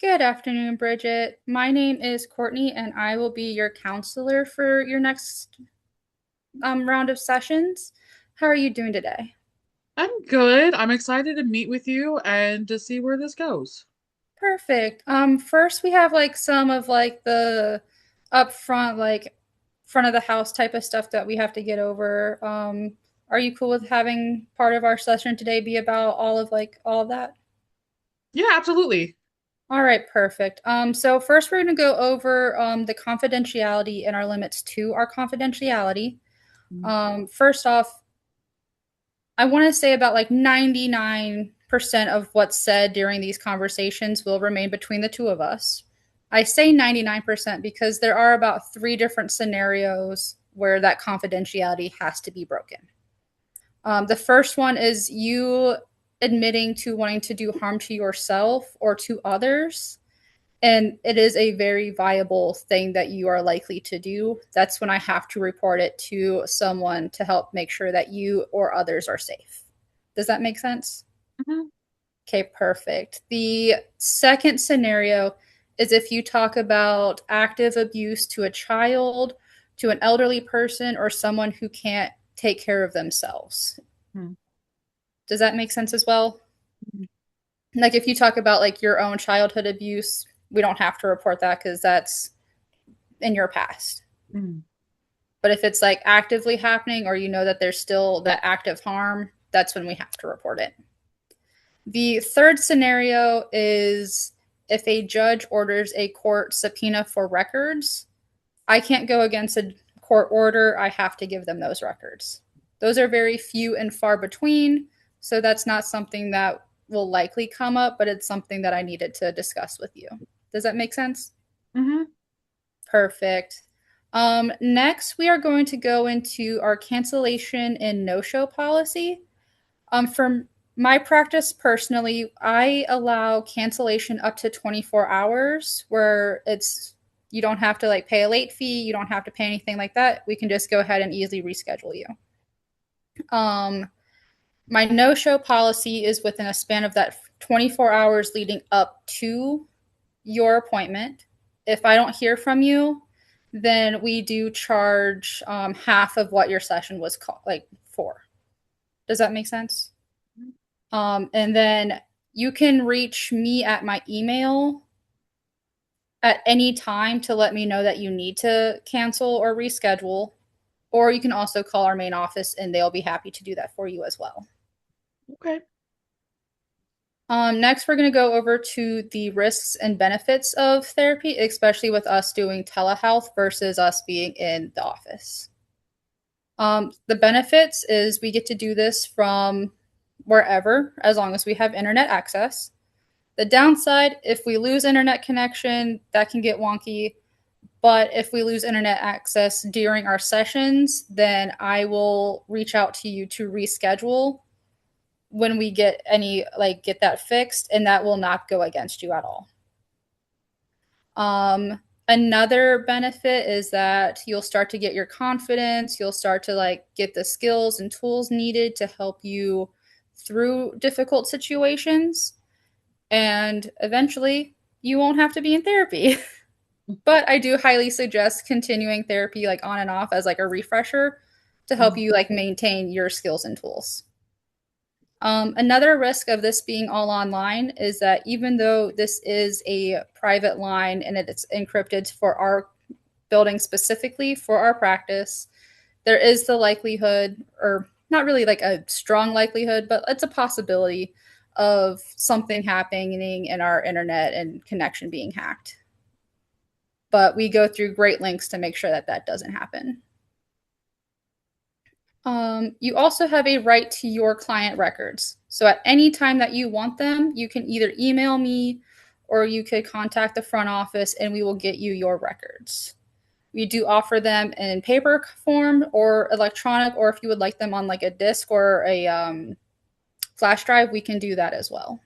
Good afternoon, Bridget. My name is Courtney, and I will be your counselor for your next round of sessions. How are you doing today? I'm good. I'm excited to meet with you and to see where this goes. Perfect. First we have like some of like the upfront, like front of the house type of stuff that we have to get over. Are you cool with having part of our session today be about all of that? Yeah, absolutely. All right, perfect. So first we're going to go over the confidentiality and our limits to our confidentiality. First off, I want to say about like 99% of what's said during these conversations will remain between the two of us. I say 99% because there are about three different scenarios where that confidentiality has to be broken. The first one is you admitting to wanting to do harm to yourself or to others, and it is a very viable thing that you are likely to do. That's when I have to report it to someone to help make sure that you or others are safe. Does that make sense? Mhm. Okay, perfect. The second scenario is if you talk about active abuse to a child, to an elderly person, or someone who can't take care of themselves. Mhm. Does that make sense as well? Like if you talk about like your own childhood abuse, we don't have to report that because that's in your past. Mhm. But if it's like actively happening or you know that there's still that active harm, that's when we have to report it. The third scenario is if a judge orders a court subpoena for records, I can't go against a court order. I have to give them those records. Those are very few and far between, so that's not something that will likely come up, but it's something that I needed to discuss with you. Does that make sense? Mhm. Perfect. Next, we are going to go into our cancellation and no-show policy. For my practice personally, I allow cancellation up to 24 hours where it's you don't have to like pay a late fee, you don't have to pay anything like that. We can just go ahead and easily reschedule you. Um, my no-show policy is within a span of that 24 hours leading up to your appointment. If I don't hear from you, then we do charge half of what your session was like for. Does that make sense? And then you can reach me at my email at any time to let me know that you need to cancel or reschedule. Or you can also call our main office and they'll be happy to do that for you as well. Okay. Next, we're going to go over to the risks and benefits of therapy, especially with us doing telehealth versus us being in the office. The benefits is we get to do this from wherever as long as we have internet access. The downside, if we lose internet connection, that can get wonky. But if we lose internet access during our sessions, then I will reach out to you to reschedule when we get get that fixed, and that will not go against you at all. Another benefit is that you'll start to get your confidence, you'll start to like get the skills and tools needed to help you through difficult situations, and eventually you won't have to be in therapy. But I do highly suggest continuing therapy like on and off as like a refresher to help Mhm. you like maintain your skills and tools. Another risk of this being all online is that even though this is a private line and it's encrypted for our building specifically for our practice, there is the likelihood, or not really like a strong likelihood, but it's a possibility of something happening in our internet and connection being hacked. But we go through great lengths to make sure that that doesn't happen. You also have a right to your client records. So at any time that you want them, you can either email me or you could contact the front office and we will get you your records. We do offer them in paper form or electronic, or if you would like them on like a disk or a flash drive, we can do that as well.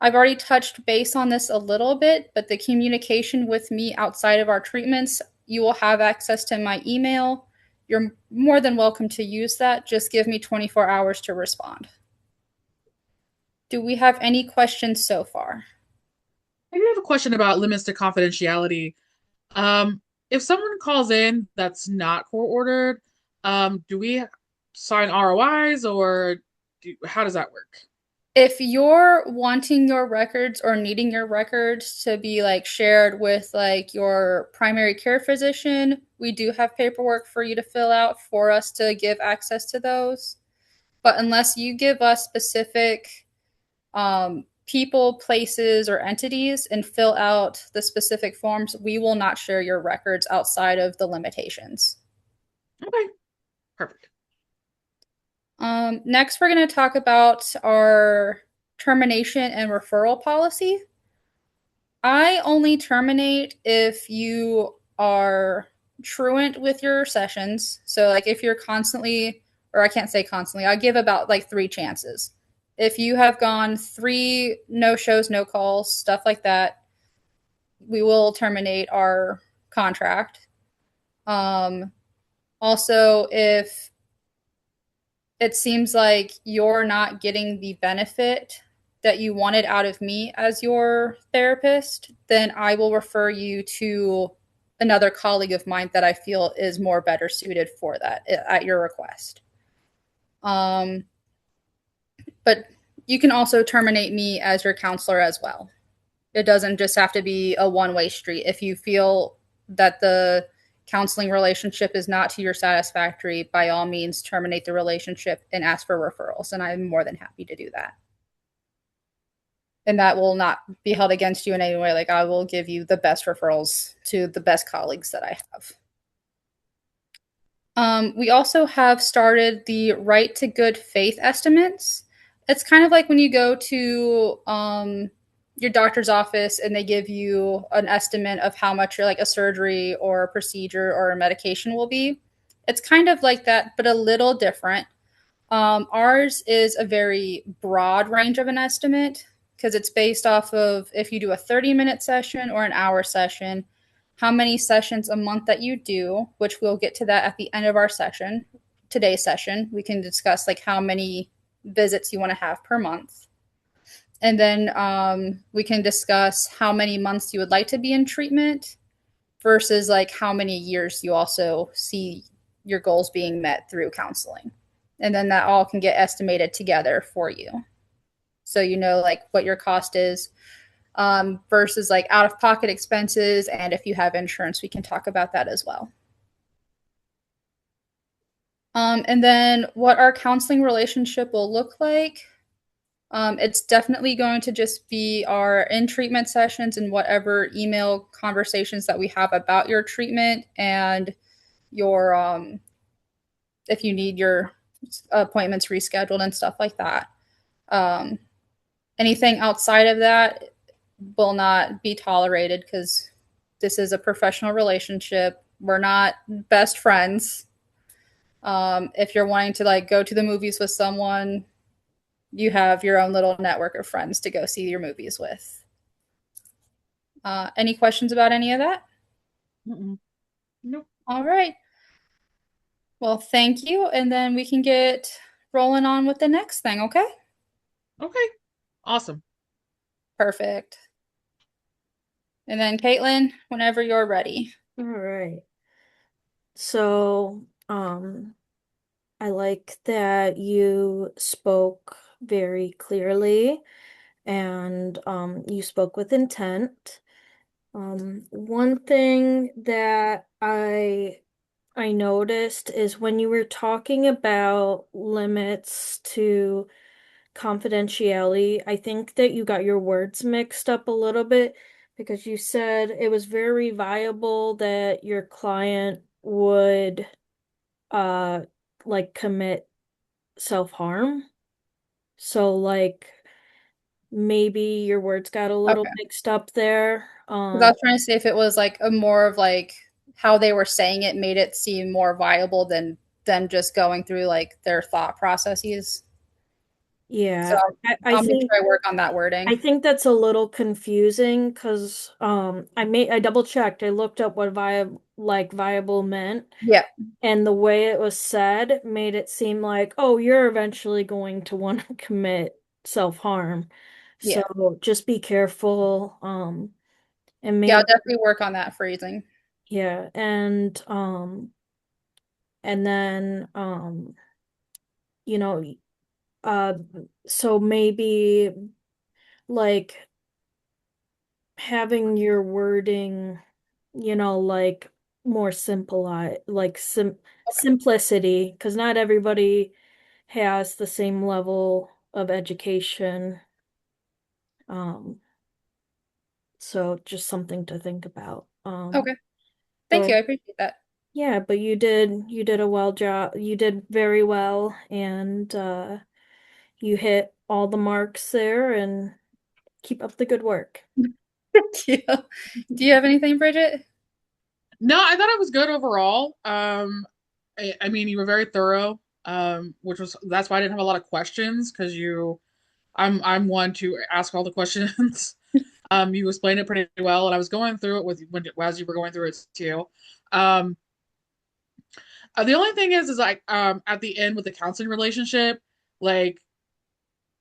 I've already touched base on this a little bit, but the communication with me outside of our treatments, you will have access to my email. You're more than welcome to use that. Just give me 24 hours to respond. Do we have any questions so far? I do have a question about limits to confidentiality. Um, if someone calls in that's not court ordered, do we sign ROIs or how does that work? If you're wanting your records or needing your records to be like shared with like your primary care physician, we do have paperwork for you to fill out for us to give access to those. But unless you give us specific people, places, or entities and fill out the specific forms, we will not share your records outside of the limitations. Okay, perfect. Next, we're going to talk about our termination and referral policy. I only terminate if you are truant with your sessions. So, like, if you're constantly, or I can't say constantly, I give about like 3 chances. If you have gone 3 no shows, no calls, stuff like that, we will terminate our contract. Um, Also, if it seems like you're not getting the benefit that you wanted out of me as your therapist, then I will refer you to another colleague of mine that I feel is more better suited for that at your request. Um, but you can also terminate me as your counselor as well. It doesn't just have to be a one-way street. If you feel that the counseling relationship is not to your satisfactory, by all means terminate the relationship and ask for referrals, and I'm more than happy to do that. And that will not be held against you in any way. Like, I will give you the best referrals to the best colleagues that I have. We also have started the right to good faith estimates. It's kind of like when you go to your doctor's office and they give you an estimate of how much like a surgery or a procedure or a medication will be. It's kind of like that, but a little different. Ours is a very broad range of an estimate because it's based off of if you do a 30-minute session or an hour session, how many sessions a month that you do, which we'll get to that at the end of our session, today's session. We can discuss like how many visits you want to have per month. And then we can discuss how many months you would like to be in treatment versus like how many years you also see your goals being met through counseling. And then that all can get estimated together for you. So you know like what your cost is versus like out of pocket expenses. And if you have insurance, we can talk about that as well. And then what our counseling relationship will look like. It's definitely going to just be our in treatment sessions and whatever email conversations that we have about your treatment and your if you need your appointments rescheduled and stuff like that. Um, Anything outside of that will not be tolerated because this is a professional relationship. We're not best friends. If you're wanting to like go to the movies with someone, you have your own little network of friends to go see your movies with. Any questions about any of that? Mm-mm. Nope. All right. Well, thank you. And then we can get rolling on with the next thing, okay? Okay, awesome. Perfect. And then, Caitlin, whenever you're ready. All right. So, I like that you spoke very clearly and you spoke with intent. One thing that I noticed is when you were talking about limits to confidentiality, I think that you got your words mixed up a little bit because you said it was very viable that your client would uh like commit self-harm. So like maybe your words got a little Okay. mixed up there. Because I was trying to see if it was like a more of like how they were saying it made it seem more viable than just going through like their thought processes. So Yeah, I I'll make think sure I work on that wording. that's a little confusing because I double checked. I looked up what viable meant, Yeah. and the way it was said made it seem like, oh, you're eventually going to want to commit self-harm. Yeah. So just be careful. And Yeah, I'll maybe, definitely work on that phrasing. yeah, and then you know, uh so maybe like having your wording, like more simple, like Okay. simplicity, because not everybody has the same level of education. Um, so just something to think about. Okay. Thank But you. I appreciate that. yeah, but you did a well job. You did very well, and you hit all the marks there, and keep up the good work. Thank you. Do you have anything, Bridget? No, I thought it was good overall. I mean, you were very thorough, which was that's why I didn't have a lot of questions because I'm one to ask all the questions. You explained it pretty well, and I was going through it with when as you were going through it too. Um, the only thing is like at the end with the counseling relationship, like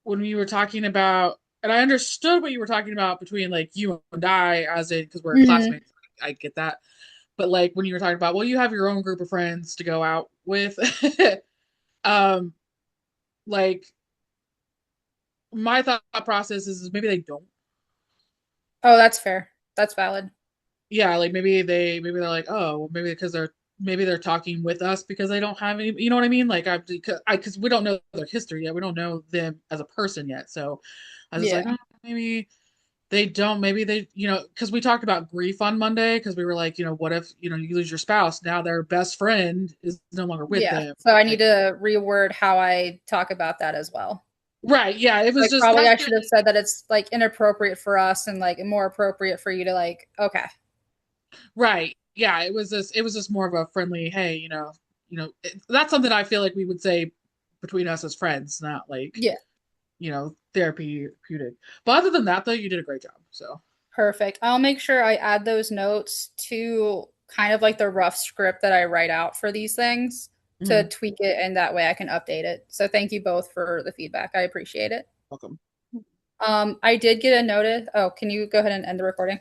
when we were talking about, and I understood what you were talking about between like you and I, as in because we're Hmm. classmates. I get that, but like when you were talking about, well, you have your own group of friends to go out with, um, like my thought process is maybe they don't. Oh, that's fair. That's valid. Yeah, like maybe they're like, oh, well, maybe they're talking with us because they don't have any, you know what I mean? Like because we don't know their history yet, we don't know them as a person yet. So I was just like, Yeah. oh, maybe they don't, maybe they, because we talked about grief on Monday because we were like, what if you lose your spouse, now their best friend is no longer with Yeah. them. So I need Like, to reword how I talk about that as well. right, yeah, it was Like just probably that's I the should have said that it's like inappropriate for us and like more appropriate for you to like, okay. right. Yeah, it was just more of a friendly, hey, that's something I feel like we would say between us as friends, not like, Yeah. therapeutic. But other than that though, you did a great job. So, Perfect. I'll make sure I add those notes to kind of like the rough script that I write out for these things to mhm, tweak it and that way I can update it. So thank you both for the feedback. I appreciate it. welcome. I did get a notice. Oh, can you go ahead and end the recording?